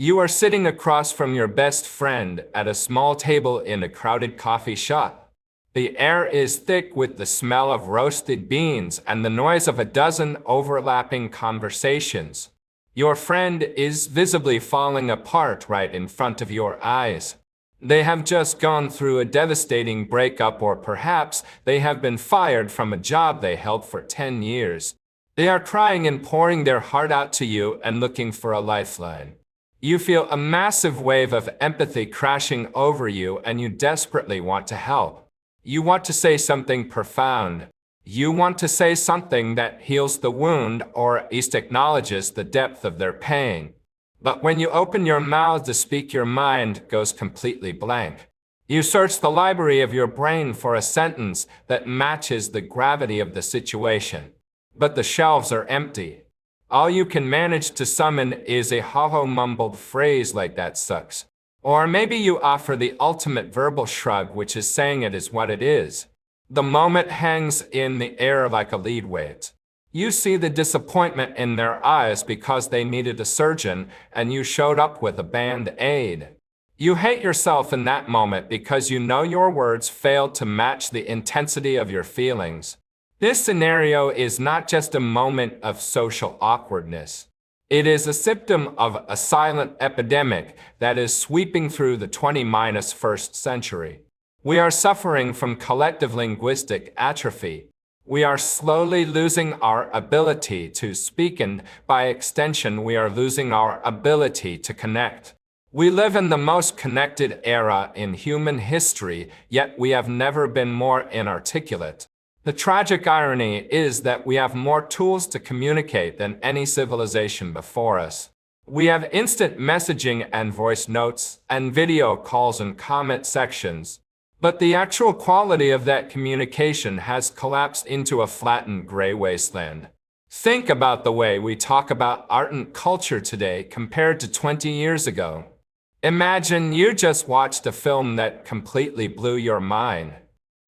You are sitting across from your best friend at a small table in a crowded coffee shop. The air is thick with the smell of roasted beans and the noise of a dozen overlapping conversations. Your friend is visibly falling apart right in front of your eyes. They have just gone through a devastating breakup, or perhaps they have been fired from a job they held for 10 years. They are crying and pouring their heart out to you and looking for a lifeline. You feel a massive wave of empathy crashing over you, and you desperately want to help. You want to say something profound. You want to say something that heals the wound or at least acknowledges the depth of their pain. But when you open your mouth to speak, your mind goes completely blank. You search the library of your brain for a sentence that matches the gravity of the situation. But the shelves are empty. All you can manage to summon is a hollow mumbled phrase like "that sucks." Or maybe you offer the ultimate verbal shrug, which is saying it is what it is. The moment hangs in the air like a lead weight. You see the disappointment in their eyes because they needed a surgeon and you showed up with a band-aid. You hate yourself in that moment because you know your words failed to match the intensity of your feelings. This scenario is not just a moment of social awkwardness. It is a symptom of a silent epidemic that is sweeping through the 21st century. We are suffering from collective linguistic atrophy. We are slowly losing our ability to speak, and by extension, we are losing our ability to connect. We live in the most connected era in human history, yet we have never been more inarticulate. The tragic irony is that we have more tools to communicate than any civilization before us. We have instant messaging and voice notes and video calls and comment sections. But the actual quality of that communication has collapsed into a flattened gray wasteland. Think about the way we talk about art and culture today compared to 20 years ago. Imagine you just watched a film that completely blew your mind.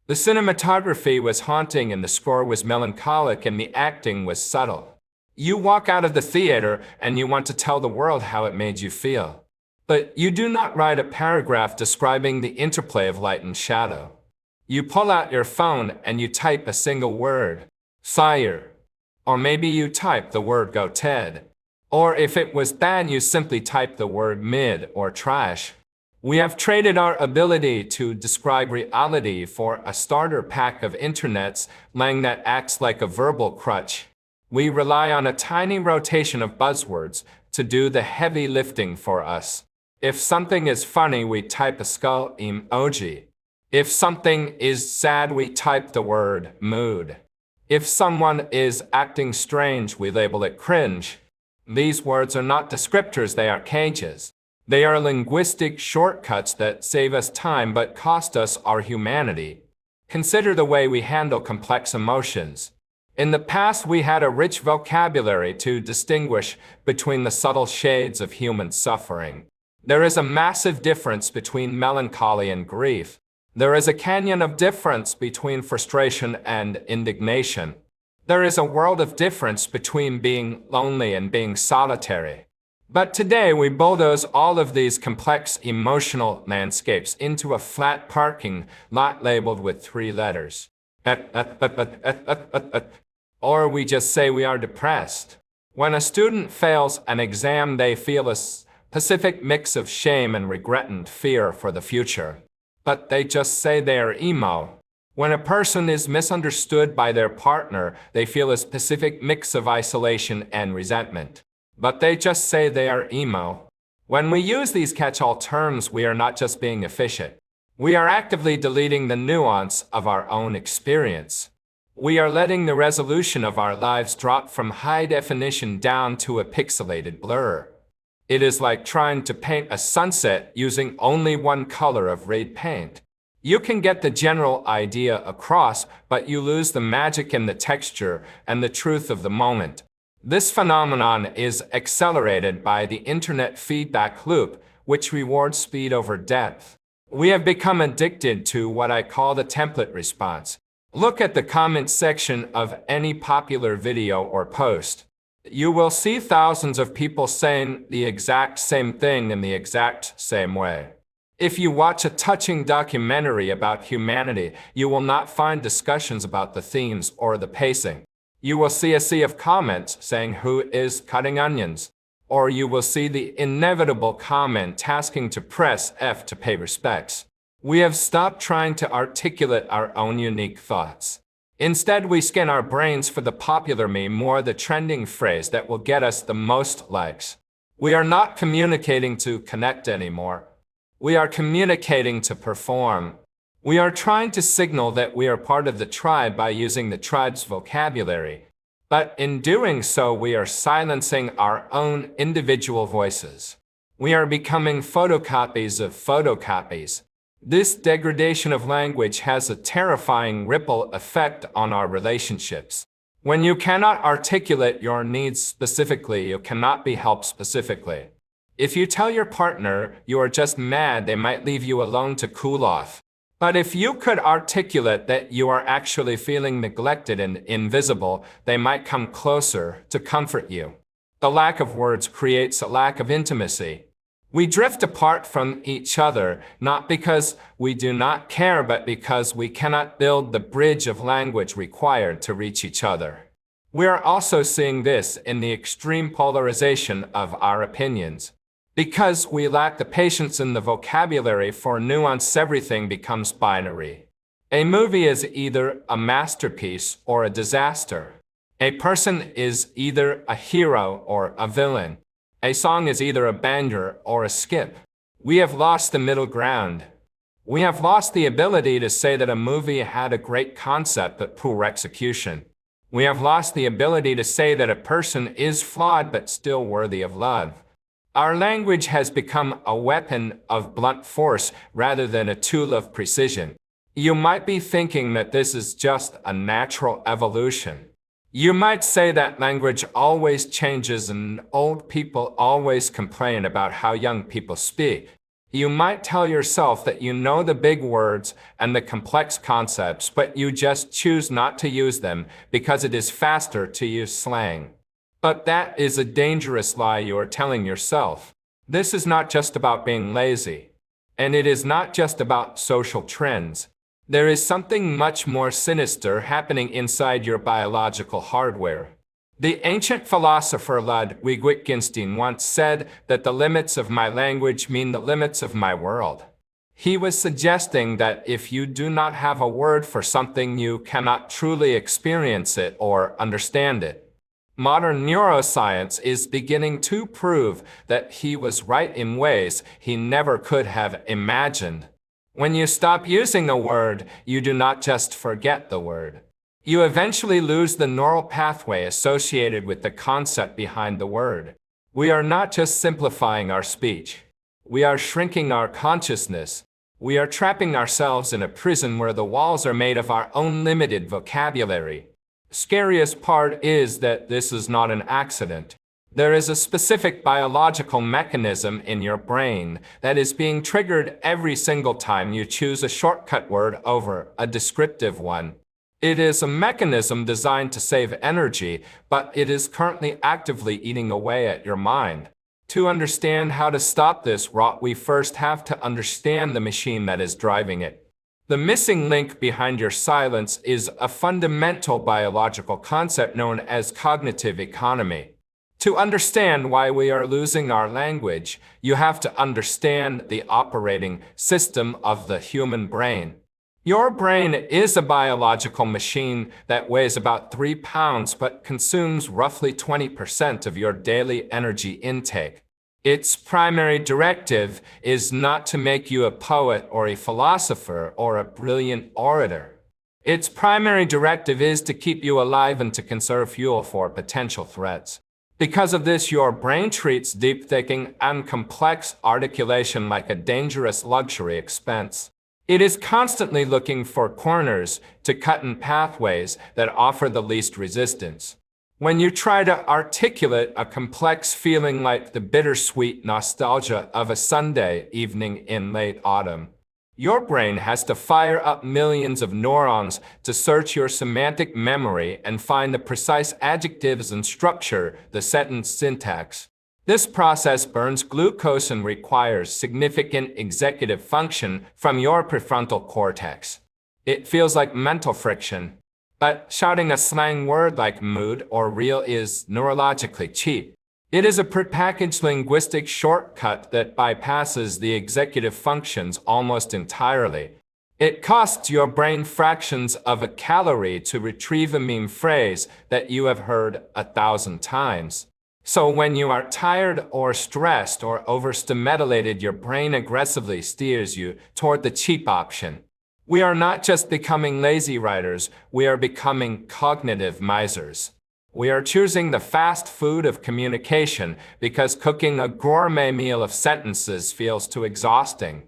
The cinematography was haunting and the score was melancholic and the acting was subtle. You walk out of the theater and you want to tell the world how it made you feel. But you do not write a paragraph describing the interplay of light and shadow. You pull out your phone and you type a single word, "Fire." Or maybe you type the word "Go Ted." Or if it was bad, you simply type the word "mid" or "trash." We have traded our ability to describe reality for a starter pack of internet slang that acts like a verbal crutch. We rely on a tiny rotation of buzzwords to do the heavy lifting for us. If something is funny, we type a skull emoji. If something is sad, we type the word mood. If someone is acting strange, we label it cringe. These words are not descriptors, they are cages. They are linguistic shortcuts that save us time but cost us our humanity. Consider the way we handle complex emotions. In the past, we had a rich vocabulary to distinguish between the subtle shades of human suffering. There is a massive difference between melancholy and grief. There is a canyon of difference between frustration and indignation. There is a world of difference between being lonely and being solitary. But today we bulldoze all of these complex emotional landscapes into a flat parking lot labeled with 3 letters. Or we just say we are depressed. When a student fails an exam, they feel a specific mix of shame and regret and fear for the future. But they just say they are emo. When a person is misunderstood by their partner, they feel a specific mix of isolation and resentment. But they just say they are emo. When we use these catch-all terms, we are not just being efficient. We are actively deleting the nuance of our own experience. We are letting the resolution of our lives drop from high definition down to a pixelated blur. It is like trying to paint a sunset using only one color of red paint. You can get the general idea across, but you lose the magic in the texture and the truth of the moment. This phenomenon is accelerated by the internet feedback loop, which rewards speed over depth. We have become addicted to what I call the template response. Look at the comment section of any popular video or post. You will see thousands of people saying the exact same thing in the exact same way. If you watch a touching documentary about humanity, you will not find discussions about the themes or the pacing. You will see a sea of comments saying who is cutting onions, or you will see the inevitable comment asking to press F to pay respects. We have stopped trying to articulate our own unique thoughts. Instead, we scan our brains for the popular meme or the trending phrase that will get us the most likes. We are not communicating to connect anymore. We are communicating to perform. We are trying to signal that we are part of the tribe by using the tribe's vocabulary. But in doing so, we are silencing our own individual voices. We are becoming photocopies of photocopies. This degradation of language has a terrifying ripple effect on our relationships. When you cannot articulate your needs specifically, you cannot be helped specifically. If you tell your partner you are just mad, they might leave you alone to cool off. But if you could articulate that you are actually feeling neglected and invisible, they might come closer to comfort you. The lack of words creates a lack of intimacy. We drift apart from each other, not because we do not care, but because we cannot build the bridge of language required to reach each other. We are also seeing this in the extreme polarization of our opinions. Because we lack the patience and the vocabulary for nuance, everything becomes binary. A movie is either a masterpiece or a disaster. A person is either a hero or a villain. A song is either a banger or a skip. We have lost the middle ground. We have lost the ability to say that a movie had a great concept but poor execution. We have lost the ability to say that a person is flawed but still worthy of love. Our language has become a weapon of blunt force rather than a tool of precision. You might be thinking that this is just a natural evolution. You might say that language always changes and old people always complain about how young people speak. You might tell yourself that you know the big words and the complex concepts, but you just choose not to use them because it is faster to use slang. But that is a dangerous lie you are telling yourself. This is not just about being lazy. And it is not just about social trends. There is something much more sinister happening inside your biological hardware. The ancient philosopher Ludwig Wittgenstein once said that the limits of my language mean the limits of my world. He was suggesting that if you do not have a word for something, you cannot truly experience it or understand it. Modern neuroscience is beginning to prove that he was right in ways he never could have imagined. When you stop using a word, you do not just forget the word. You eventually lose the neural pathway associated with the concept behind the word. We are not just simplifying our speech. We are shrinking our consciousness. We are trapping ourselves in a prison where the walls are made of our own limited vocabulary. The scariest part is that this is not an accident. There is a specific biological mechanism in your brain that is being triggered every single time you choose a shortcut word over a descriptive one. It is a mechanism designed to save energy, but it is currently actively eating away at your mind. To understand how to stop this rot, we first have to understand the machine that is driving it. The missing link behind your silence is a fundamental biological concept known as cognitive economy. To understand why we are losing our language, you have to understand the operating system of the human brain. Your brain is a biological machine that weighs about 3 pounds but consumes roughly 20% of your daily energy intake. Its primary directive is not to make you a poet or a philosopher or a brilliant orator. Its primary directive is to keep you alive and to conserve fuel for potential threats. Because of this, your brain treats deep thinking and complex articulation like a dangerous luxury expense. It is constantly looking for corners to cut in pathways that offer the least resistance. When you try to articulate a complex feeling like the bittersweet nostalgia of a Sunday evening in late autumn, Your brain has to fire up millions of neurons to search your semantic memory and find the precise adjectives and structure the sentence syntax. This process burns glucose and requires significant executive function from your prefrontal cortex. It feels like mental friction, but shouting a slang word like mood or real is neurologically cheap. It is a prepackaged linguistic shortcut that bypasses the executive functions almost entirely. It costs your brain fractions of a calorie to retrieve a meme phrase that you have heard 1,000 times. So when you are tired or stressed or overstimulated, your brain aggressively steers you toward the cheap option. We are not just becoming lazy writers, we are becoming cognitive misers. We are choosing the fast food of communication because cooking a gourmet meal of sentences feels too exhausting.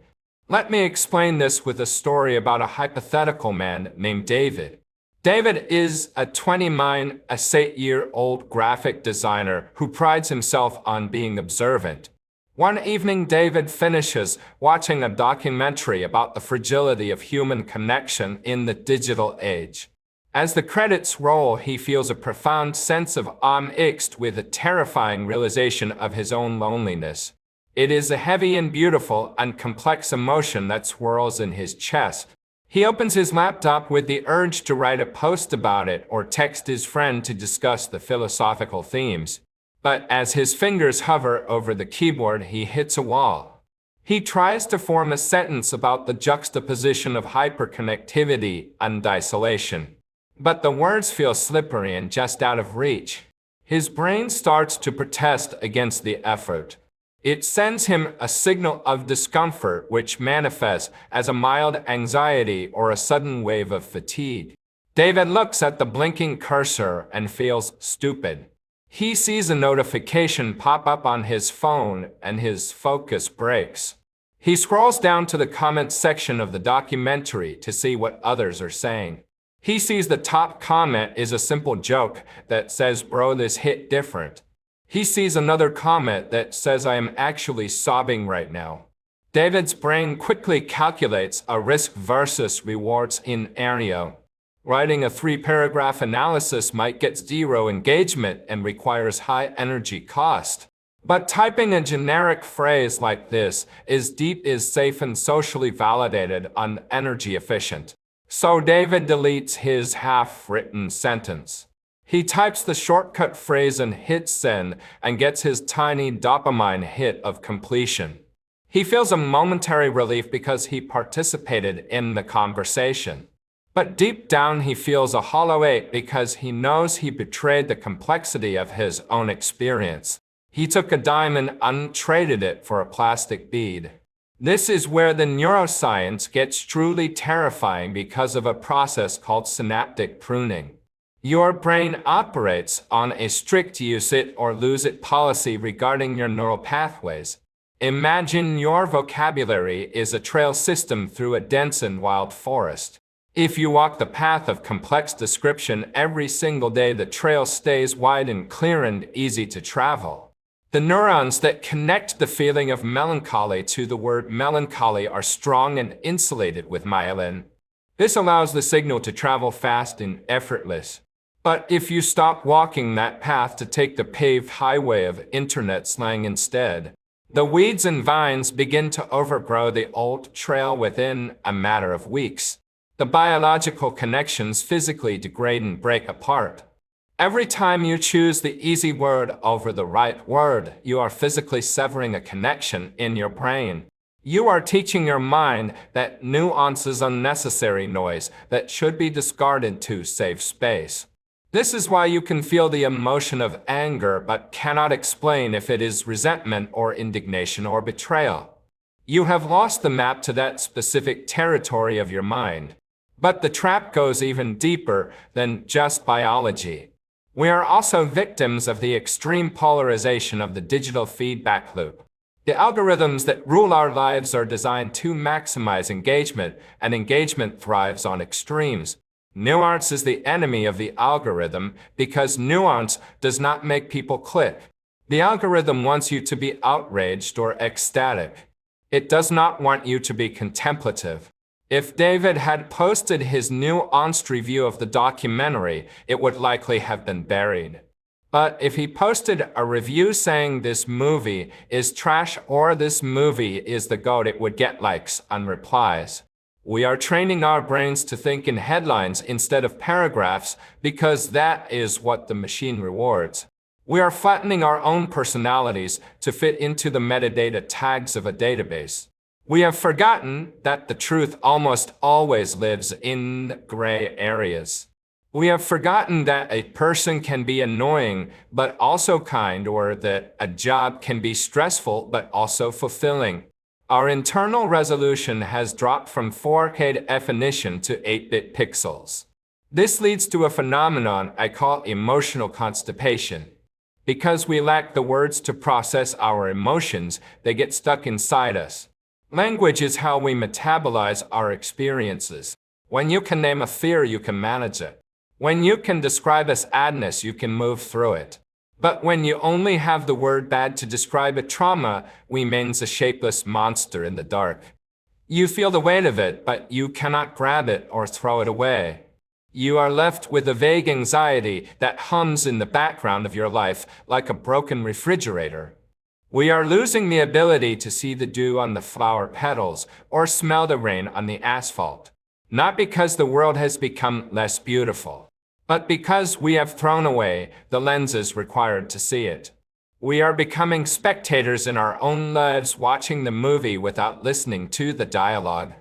Let me explain this with a story about a hypothetical man named David. David is a 28-year-old graphic designer who prides himself on being observant. One evening, David finishes watching a documentary about the fragility of human connection in the digital age. As the credits roll, he feels a profound sense of awe mixed with a terrifying realization of his own loneliness. It is a heavy and beautiful and complex emotion that swirls in his chest. He opens his laptop with the urge to write a post about it or text his friend to discuss the philosophical themes. But as his fingers hover over the keyboard, he hits a wall. He tries to form a sentence about the juxtaposition of hyperconnectivity and isolation. But the words feel slippery and just out of reach. His brain starts to protest against the effort. It sends him a signal of discomfort which manifests as a mild anxiety or a sudden wave of fatigue. David looks at the blinking cursor and feels stupid. He sees a notification pop up on his phone and his focus breaks. He scrolls down to the comments section of the documentary to see what others are saying. He sees the top comment is a simple joke that says, "Bro, this hit different." He sees another comment that says, "I am actually sobbing right now." David's brain quickly calculates a risk versus rewards scenario. Writing a 3-paragraph analysis might get 0 engagement and requires high energy cost. But typing a generic phrase like this is deep, is safe and socially validated and energy efficient. So David deletes his half-written sentence. He types the shortcut phrase and hits send and gets his tiny dopamine hit of completion. He feels a momentary relief because he participated in the conversation. But deep down he feels a hollow ache because he knows he betrayed the complexity of his own experience. He took a diamond and traded it for a plastic bead. This is where the neuroscience gets truly terrifying because of a process called synaptic pruning. Your brain operates on a strict use it or lose it policy regarding your neural pathways. Imagine your vocabulary is a trail system through a dense and wild forest. If you walk the path of complex description every single day, the trail stays wide and clear and easy to travel. The neurons that connect the feeling of melancholy to the word melancholy are strong and insulated with myelin. This allows the signal to travel fast and effortless. But if you stop walking that path to take the paved highway of internet slang instead, the weeds and vines begin to overgrow the old trail within a matter of weeks. The biological connections physically degrade and break apart. Every time you choose the easy word over the right word, you are physically severing a connection in your brain. You are teaching your mind that nuance is unnecessary noise that should be discarded to save space. This is why you can feel the emotion of anger but cannot explain if it is resentment or indignation or betrayal. You have lost the map to that specific territory of your mind. But the trap goes even deeper than just biology. We are also victims of the extreme polarization of the digital feedback loop. The algorithms that rule our lives are designed to maximize engagement, and engagement thrives on extremes. Nuance is the enemy of the algorithm because nuance does not make people click. The algorithm wants you to be outraged or ecstatic. It does not want you to be contemplative. If David had posted his nuanced review of the documentary, it would likely have been buried. But if he posted a review saying this movie is trash or this movie is the GOAT, it would get likes and replies. We are training our brains to think in headlines instead of paragraphs because that is what the machine rewards. We are flattening our own personalities to fit into the metadata tags of a database. We have forgotten that the truth almost always lives in gray areas. We have forgotten that a person can be annoying but also kind, or that a job can be stressful but also fulfilling. Our internal resolution has dropped from 4K definition to 8-bit pixels. This leads to a phenomenon I call emotional constipation. Because we lack the words to process our emotions, they get stuck inside us. Language is how we metabolize our experiences. When you can name a fear, you can manage it. When you can describe a sadness, you can move through it. But when you only have the word bad to describe a trauma, remains a shapeless monster in the dark. You feel the weight of it, but you cannot grab it or throw it away. You are left with a vague anxiety that hums in the background of your life like a broken refrigerator. We are losing the ability to see the dew on the flower petals or smell the rain on the asphalt. Not because the world has become less beautiful, but because we have thrown away the lenses required to see it. We are becoming spectators in our own lives, watching the movie without listening to the dialogue.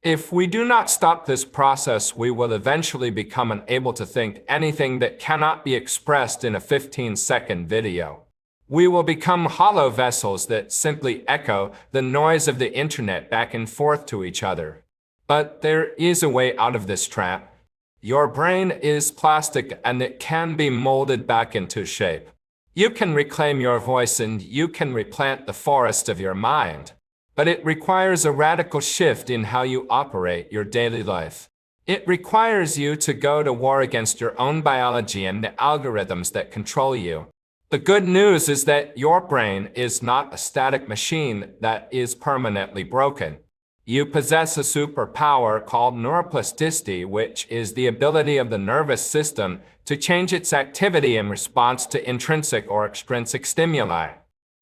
If we do not stop this process, we will eventually become unable to think anything that cannot be expressed in a 15-second video. We will become hollow vessels that simply echo the noise of the internet back and forth to each other. But there is a way out of this trap. Your brain is plastic and it can be molded back into shape. You can reclaim your voice and you can replant the forest of your mind. But it requires a radical shift in how you operate your daily life. It requires you to go to war against your own biology and the algorithms that control you. The good news is that your brain is not a static machine that is permanently broken. You possess a superpower called neuroplasticity, which is the ability of the nervous system to change its activity in response to intrinsic or extrinsic stimuli.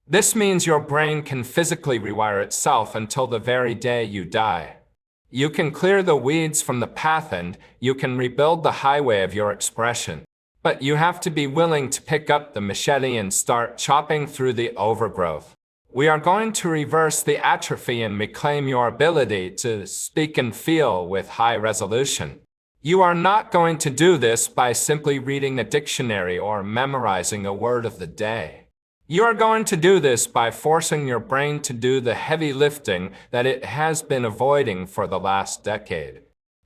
This means your brain can physically rewire itself until the very day you die. You can clear the weeds from the path and you can rebuild the highway of your expression. But you have to be willing to pick up the machete and start chopping through the overgrowth. We are going to reverse the atrophy and reclaim your ability to speak and feel with high resolution. You are not going to do this by simply reading a dictionary or memorizing a word of the day. You are going to do this by forcing your brain to do the heavy lifting that it has been avoiding for the last decade.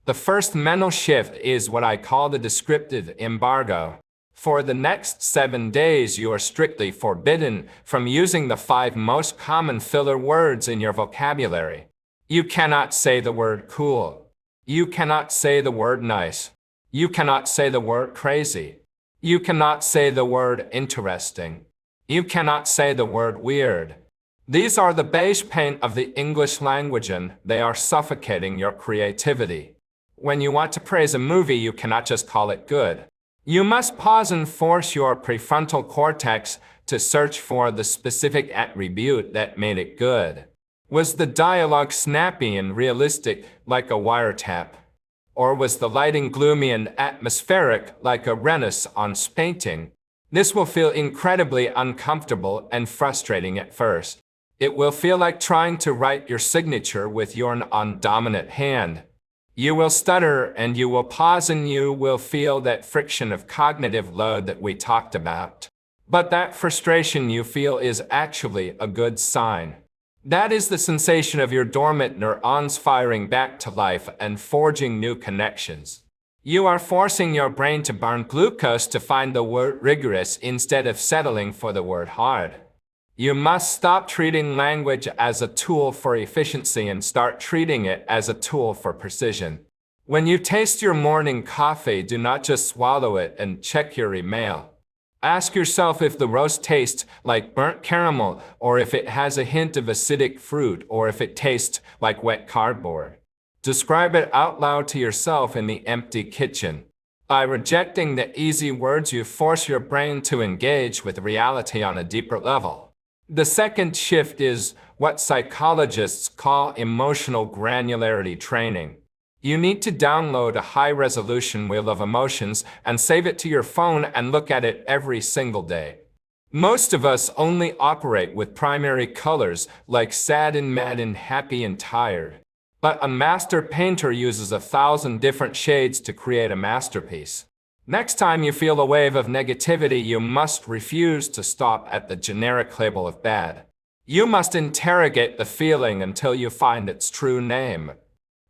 The first mental shift is what I call the descriptive embargo. For the next 7 days, you are strictly forbidden from using the 5 most common filler words in your vocabulary. You cannot say the word cool. You cannot say the word nice. You cannot say the word crazy. You cannot say the word interesting. You cannot say the word weird. These are the beige paint of the English language and they are suffocating your creativity. When you want to praise a movie, you cannot just call it good. You must pause and force your prefrontal cortex to search for the specific attribute that made it good. Was the dialogue snappy and realistic like a wiretap? Or was the lighting gloomy and atmospheric like a Renaissance painting? This will feel incredibly uncomfortable and frustrating at first. It will feel like trying to write your signature with your non-dominant hand. You will stutter and you will pause and you will feel that friction of cognitive load that we talked about. But that frustration you feel is actually a good sign. That is the sensation of your dormant neurons firing back to life and forging new connections. You are forcing your brain to burn glucose to find the word rigorous instead of settling for the word hard. You must stop treating language as a tool for efficiency and start treating it as a tool for precision. When you taste your morning coffee, do not just swallow it and check your email. Ask yourself if the roast tastes like burnt caramel, or if it has a hint of acidic fruit, or if it tastes like wet cardboard. Describe it out loud to yourself in the empty kitchen. By rejecting the easy words, you force your brain to engage with reality on a deeper level. The second shift is what psychologists call emotional granularity training. You need to download a high-resolution wheel of emotions and save it to your phone and look at it every single day. Most of us only operate with primary colors like sad and mad and happy and tired. But a master painter uses 1,000 different shades to create a masterpiece. Next time you feel a wave of negativity, you must refuse to stop at the generic label of bad. You must interrogate the feeling until you find its true name.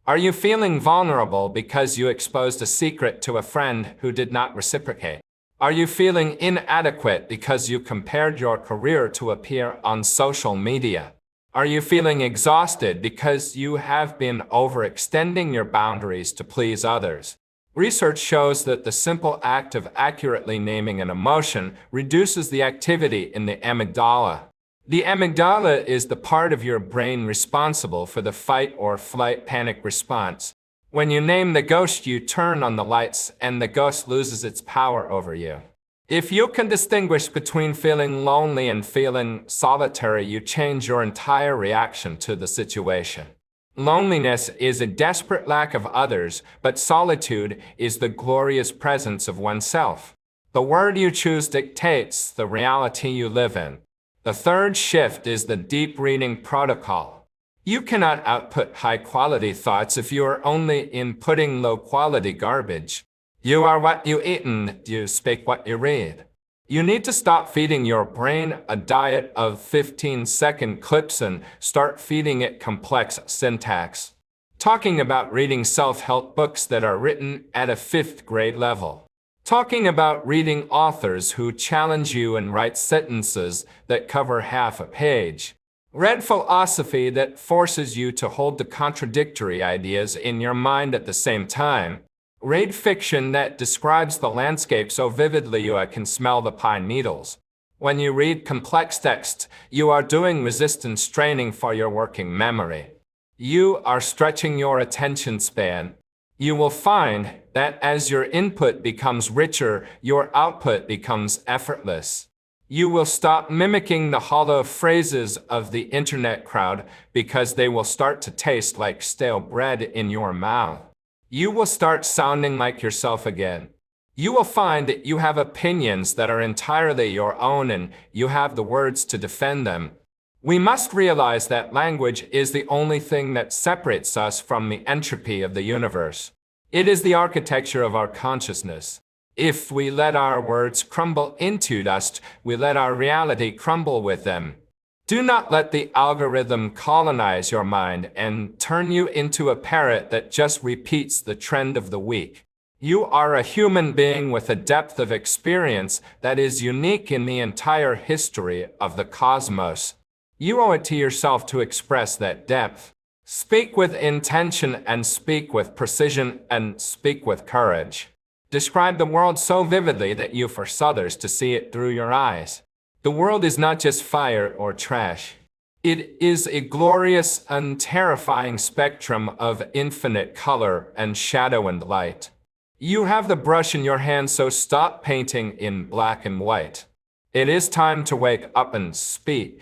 Are you feeling vulnerable because you exposed a secret to a friend who did not reciprocate? Are you feeling inadequate because you compared your career to appear on social media? Are you feeling exhausted because you have been overextending your boundaries to please others? Research shows that the simple act of accurately naming an emotion reduces the activity in the amygdala. The amygdala is the part of your brain responsible for the fight or flight panic response. When you name the ghost, you turn on the lights and the ghost loses its power over you. If you can distinguish between feeling lonely and feeling solitary, you change your entire reaction to the situation. Loneliness is a desperate lack of others, but solitude is the glorious presence of oneself. The word you choose dictates the reality you live in. The third shift is the deep reading protocol. You cannot output high-quality thoughts if you are only inputting low-quality garbage. You are what you eat and you speak what you read. You need to stop feeding your brain a diet of 15-second clips and start feeding it complex syntax. Talking about reading self-help books that are written at a 5th grade level. Talking about reading authors who challenge you and write sentences that cover half a page. Read philosophy that forces you to hold the contradictory ideas in your mind at the same time. Read fiction that describes the landscape so vividly you can smell the pine needles. When you read complex text, you are doing resistance training for your working memory. You are stretching your attention span. You will find that as your input becomes richer, your output becomes effortless. You will stop mimicking the hollow phrases of the internet crowd because they will start to taste like stale bread in your mouth. You will start sounding like yourself again. You will find that you have opinions that are entirely your own and you have the words to defend them. We must realize that language is the only thing that separates us from the entropy of the universe. It is the architecture of our consciousness. If we let our words crumble into dust, we let our reality crumble with them. Do not let the algorithm colonize your mind and turn you into a parrot that just repeats the trend of the week. You are a human being with a depth of experience that is unique in the entire history of the cosmos. You owe it to yourself to express that depth. Speak with intention and speak with precision and speak with courage. Describe the world so vividly that you force others to see it through your eyes. The world is not just fire or trash. It is a glorious and terrifying spectrum of infinite color and shadow and light. You have the brush in your hand, so stop painting in black and white. It is time to wake up and speak.